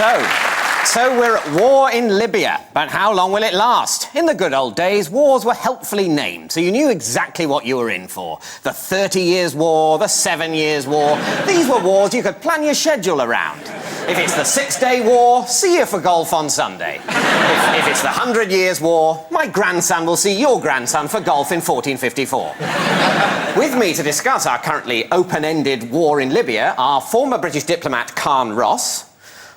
So we're at war in Libya, but how long will it last? In the good old days, wars were helpfully named, so you knew exactly what you were in for. The 30 Years' War, the 7 Years' War. These were wars you could plan your schedule around. If it's the 6-Day War, see you for golf on Sunday. If it's the 100 Years' War, my grandson will see your grandson for golf in 1454. With me to discuss our currently open-ended war in Libya are former British diplomat Khan Ross,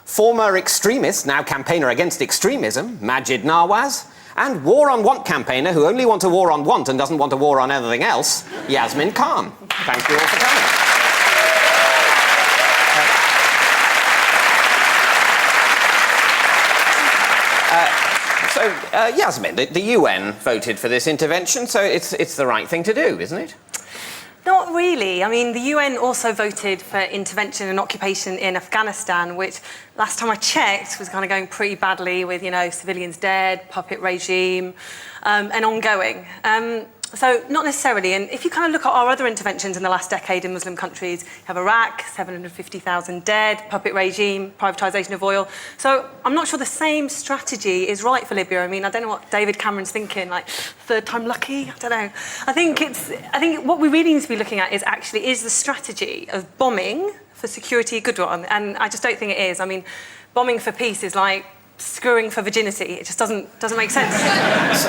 former extremist, now campaigner against extremism, Majid Nawaz, and war on want campaigner who only wants a war on want and doesn't want a war on anything else, Yasmin Khan. Thank you all for coming. Yasmin, the UN voted for this intervention, so it's the right thing to do, isn't it? Not really. I mean, the UN also voted for intervention and occupation in Afghanistan, which last time I checked was kind of going pretty badly with, you know, civilians dead, puppet regime, and ongoing. So not necessarily. And if you kind of look at our other interventions in the last decade in Muslim countries, you have Iraq, 750,000 dead, puppet regime, privatisation of oil. So I'm not sure the same strategy is right for Libya. I mean, I don't know what David Cameron's thinking, like, third time lucky? I don't know. I think what we really need to be looking at is the strategy of bombing for security a good one? And I just don't think it is. I mean, bombing for peace is like screwing for virginity. It just doesn't make sense.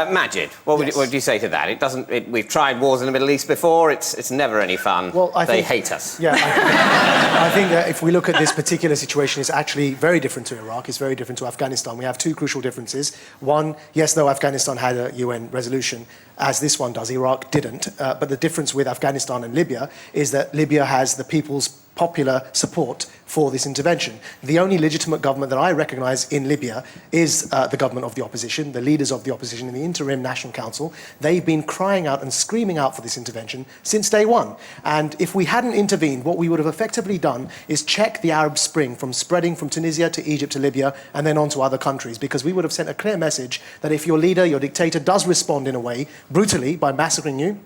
Majid, what would you say to that? We've tried wars in the Middle East before. It's never any fun. Well, they hate us. Yeah, I think that if we look at this particular situation, it's actually very different to Iraq. It's very different to Afghanistan. We have two crucial differences. One, yes, though Afghanistan had a UN resolution, as this one does, Iraq didn't. But the difference with Afghanistan and Libya is that Libya has the people's popular support for this intervention. The only legitimate government that I recognise in Libya is the government of the opposition, the leaders of the opposition in the interim National Council. They've been crying out and screaming out for this intervention since day one. And if we hadn't intervened, what we would have effectively done is check the Arab Spring from spreading from Tunisia to Egypt to Libya and then on to other countries, because we would have sent a clear message that if your leader, your dictator, does respond in a way, brutally, by massacring you,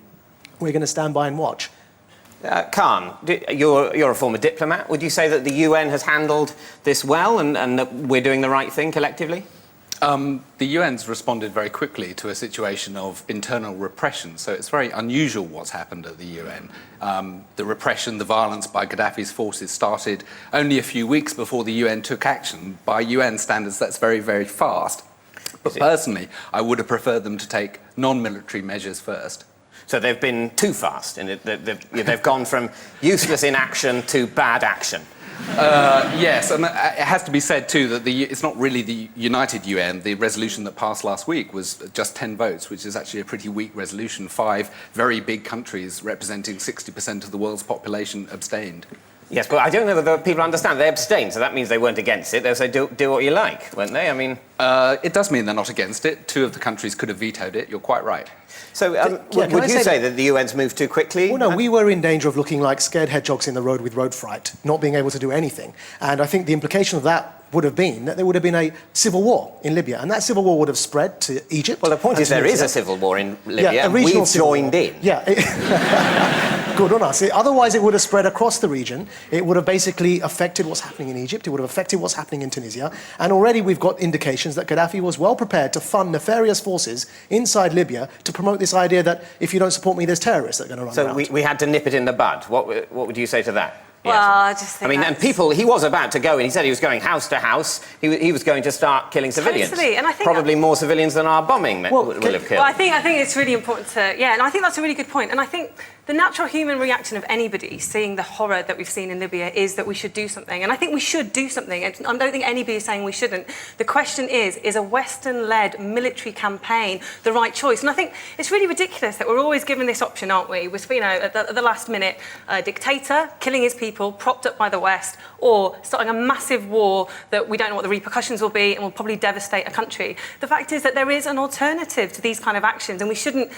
we're going to stand by and watch. Khan, you're a former diplomat. Would you say that the UN has handled this well and that we're doing the right thing collectively? The UN's responded very quickly to a situation of internal repression, so it's very unusual what's happened at the UN. The repression, the violence by Gaddafi's forces started only a few weeks before the UN took action. By UN standards, that's very, very fast. But personally, I would have preferred them to take non-military measures first. So they've been too fast, and they've gone from useless inaction to bad action. Yes, and it has to be said too that it's not really the United UN. The resolution that passed last week was just 10 votes, which is actually a pretty weak resolution. 5 very big countries representing 60% of the world's population abstained. Yes, but I don't know whether people understand. They abstained, so that means they weren't against it. They say, do what you like, weren't they? I mean... it does mean they're not against it. 2 of the countries could have vetoed it. You're quite right. So, would you say that the UN's moved too quickly? Well, no, we were in danger of looking like scared hedgehogs in the road with road fright, not being able to do anything. And I think the implication of that would have been that there would have been a civil war in Libya, and that civil war would have spread to Egypt. Well, the point is there is a civil war in Libya, yeah, and we've joined in. Yeah. Good on us. Otherwise, it would have spread across the region. It would have basically affected what's happening in Egypt. It would have affected what's happening in Tunisia. And already we've got indications that Gaddafi was well prepared to fund nefarious forces inside Libya to promote this idea that if you don't support me, there's terrorists that are going to run around. So we had to nip it in the bud. What would you say to that? Well, I just think and people, he was about to go, and he said he was going house to house. He was going to start killing civilians. Totally, and I think probably more civilians than our bombing will have killed. Well, I think it's really important to, and I think that's a really good point. And I think the natural human reaction of anybody seeing the horror that we've seen in Libya is that we should do something. And I think we should do something. I don't think anybody is saying we shouldn't. The question is a Western-led military campaign the right choice? And I think it's really ridiculous that we're always given this option, aren't we? With, at the last minute, a dictator killing his people, propped up by the West, or starting a massive war that we don't know what the repercussions will be and will probably devastate a country. The fact is that there is an alternative to these kind of actions, and we shouldn't,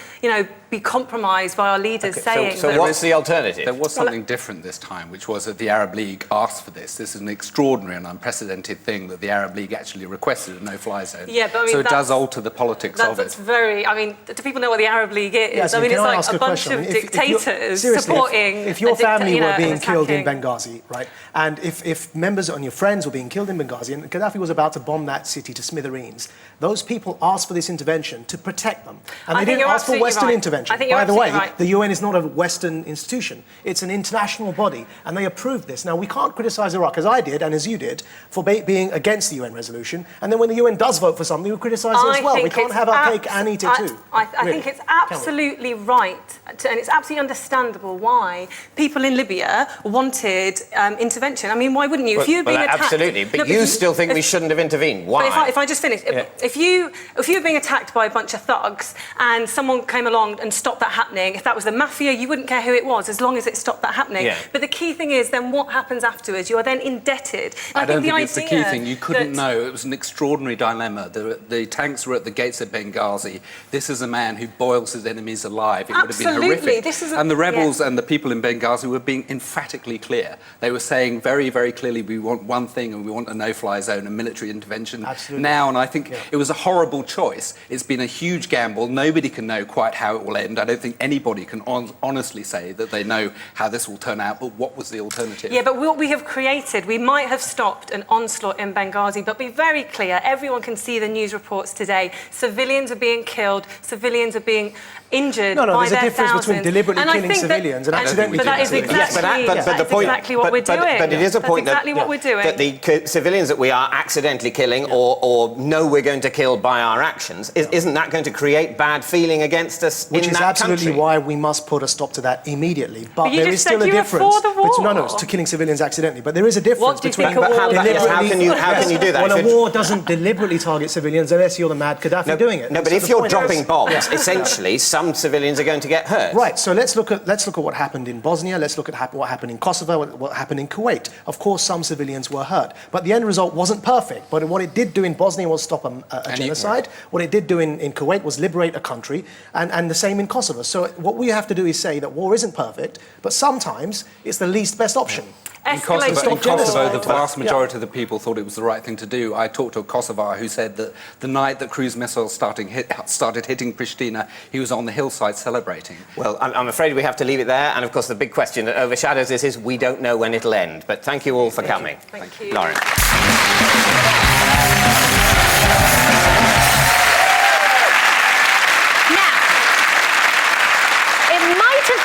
be compromised by our leaders saying... So what's the alternative? There was something different this time, which was that the Arab League asked for this. This is an extraordinary and unprecedented thing that the Arab League actually requested a no-fly zone. Yeah, but so it does alter the politics of it. That's very... do people know what the Arab League is? Yes, it's like a bunch of dictators supporting... If your family were being killed in Benghazi, right? And if members and your friends were being killed in Benghazi, and Gaddafi was about to bomb that city to smithereens, those people asked for this intervention to protect them. And they didn't ask for Western intervention. By the way, the UN is not a Western institution. It's an international body, and they approved this. Now, we can't criticize Iraq, as I did, and as you did, for being against the UN resolution. And then when the UN does vote for something, we criticize it as well. We can't have our cake and eat it too. I think it's absolutely right, and it's absolutely understandable why people in Libya wanted intervention. I mean, why wouldn't you? If you're being attacked... Absolutely, but you still think we shouldn't have intervened. Why? But if I just finish, if you were being attacked by a bunch of thugs and someone came along and stopped that happening, if that was the mafia, you wouldn't care who it was, as long as it stopped that happening. Yeah. But the key thing is then what happens afterwards. You are then indebted. I don't think it's the key thing. You couldn't know. It was an extraordinary dilemma. The tanks were at the gates of Benghazi. This is a man who boils his enemies alive. It would have been horrific. And the rebels and the people in Benghazi were being emphatically clear. They were saying very, very clearly, we want one thing, and we want a no-fly zone, a military intervention now. And I think it was a horrible choice. It's been a huge gamble. Nobody can know quite how it will end. I don't think anybody can honestly say that they know how this will turn out, but what was the alternative? Yeah, but what we have created, we might have stopped an onslaught in Benghazi, but be very clear, everyone can see the news reports today. Civilians are being killed, civilians are being injured by their thousands. There's a difference between deliberately killing civilians and accidentally killing civilians. Exactly what we're doing. But it is a point that the civilians that we are accidentally killing or know we're going to kill by our actions, isn't that going to create bad feeling against us Which in is that absolutely country? why we must put a stop to that immediately. But you there just is still said a you were difference. for the war. To killing civilians accidentally. But there is a difference between how can you do that? Well, a war doesn't deliberately target civilians unless you're the mad Gaddafi doing it. No, but if you're dropping bombs, essentially, some civilians are going to get hurt. Right. So let's look at what happened in Bosnia. Let's look at what happened in Kosovo. What happened in Kuwait. Of course, some civilians were hurt, but the end result wasn't perfect. But what it did do in Bosnia was stop a genocide. What it did do in Kuwait was liberate a country, and the same in Kosovo. So what we have to do is say that war isn't perfect, but sometimes it's the least best option. In Kosovo, the vast majority of the people thought it was the right thing to do. I talked to a Kosovar who said that the night that cruise missiles started hitting Pristina, he was on the hillside celebrating. Well, I'm afraid we have to leave it there. And of course, the big question that overshadows this is we don't know when it'll end. But thank you all for coming. Thank you. Lauren.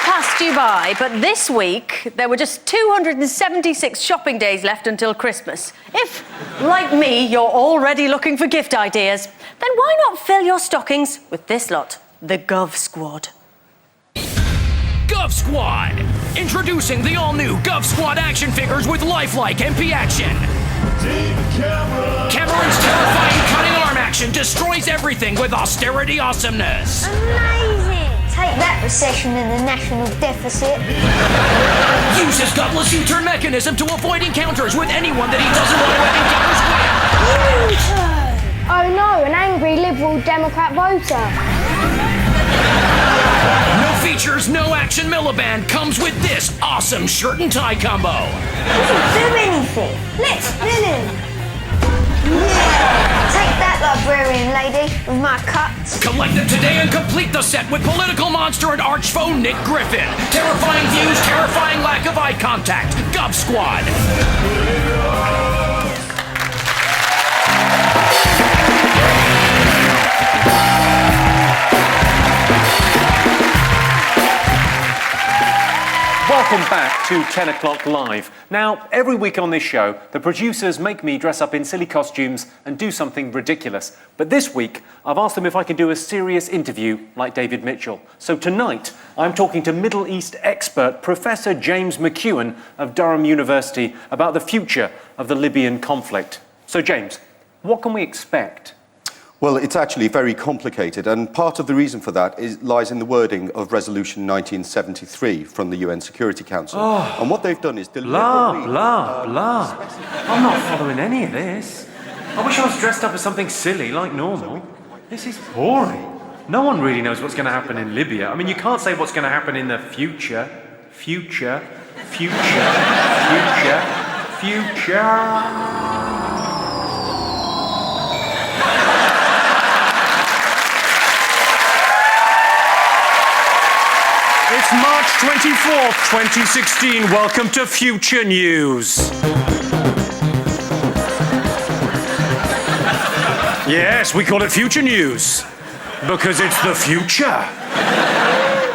Passed you by, but this week there were just 276 shopping days left until Christmas. If, like me, you're already looking for gift ideas, then why not fill your stockings with this lot, the Gov Squad. Gov Squad! Introducing the all-new Gov Squad action figures with lifelike MP action. Cameron's terrifying cutting arm action destroys everything with austerity awesomeness. Amazing! Take that, recession and the national deficit. Use his gutless U-turn mechanism to avoid encounters with anyone that he doesn't want to have encounters with. Oh no, an angry Liberal Democrat voter. No features, no action Miliband comes with this awesome shirt and tie combo. Doesn't do anything. Let's spin him. Yeah. Take that, librarian lady, with my cuts. Collect them today and complete the set with political monster and arch foe Nick Griffin. Terrifying views, terrifying lack of eye contact. Gov Squad. Welcome back to 10 o'clock live. Now, every week on this show, the producers make me dress up in silly costumes and do something ridiculous. But this week, I've asked them if I can do a serious interview like David Mitchell. So tonight, I'm talking to Middle East expert Professor James McEwen of Durham University about the future of the Libyan conflict. So James, what can we expect? Well, it's actually very complicated, and part of the reason for that lies in the wording of Resolution 1973 from the UN Security Council. Oh, and what they've done is deliberately... Blah. I'm not following any of this. I wish I was dressed up as something silly like normal. This is boring. No one really knows what's going to happen in Libya. I mean, you can't say what's going to happen in the future. Future. March 24th, 2016. Welcome to Future News. Yes, we call it Future News because it's the future.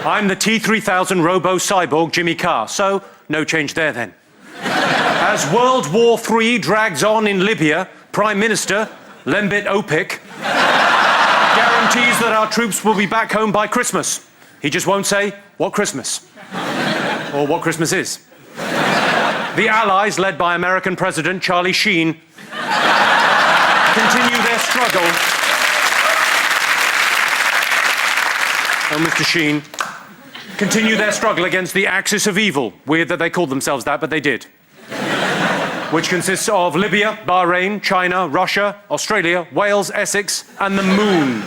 I'm the T-3000 robo-cyborg Jimmy Carr, so no change there then. As World War III drags on in Libya, Prime Minister Lembit Opik guarantees that our troops will be back home by Christmas. He just won't say what Christmas or what Christmas is. The Allies, led by American President Charlie Sheen, continue their struggle. Oh, Mr. Sheen, continue their struggle against the Axis of Evil. Weird that they called themselves that, but they did. Which consists of Libya, Bahrain, China, Russia, Australia, Wales, Essex, and the Moon.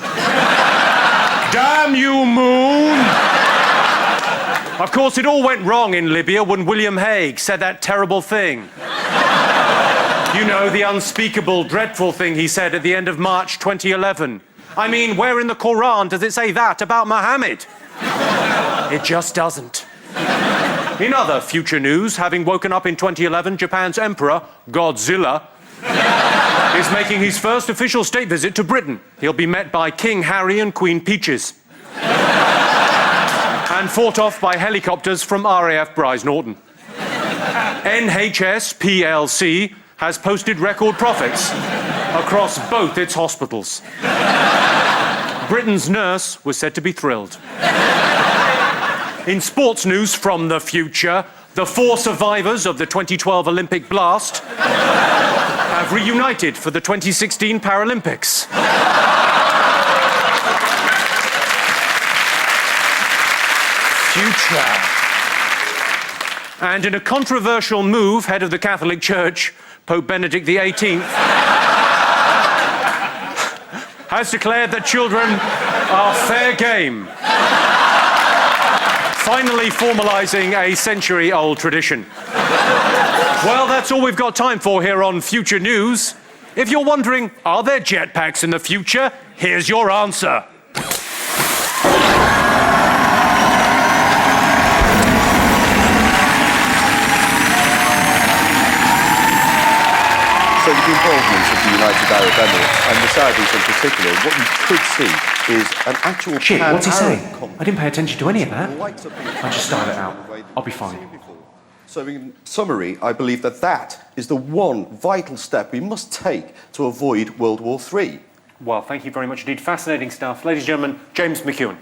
Damn you, Moon! Of course, it all went wrong in Libya when William Hague said that terrible thing. You know, the unspeakable, dreadful thing he said at the end of March 2011. I mean, where in the Quran does it say that about Muhammad? It just doesn't. In other future news, having woken up in 2011, Japan's Emperor, Godzilla, is making his first official state visit to Britain. He'll be met by King Harry and Queen Peaches. And fought off by helicopters from RAF Bryce Norton. NHS PLC has posted record profits across both its hospitals. Britain's nurse was said to be thrilled. In sports news from the future, the 4 survivors of the 2012 Olympic blast have reunited for the 2016 Paralympics. Future. And in a controversial move, head of the Catholic Church, Pope Benedict XVIII, has declared that children are fair game. Finally formalising a century-old tradition. Well, that's all we've got time for here on Future News. If you're wondering, are there jetpacks in the future? Here's your answer. So with the involvement of the United Arab Emirates and the Saudis in particular, what we could see is an actual Shit, what's he saying? Pan-Arab I didn't pay attention to any of that. I just started it out. I'll be fine. So in summary, I believe that that is the one vital step we must take to avoid World War III. Well, thank you very much indeed. Fascinating stuff. Ladies and gentlemen, James McEwen.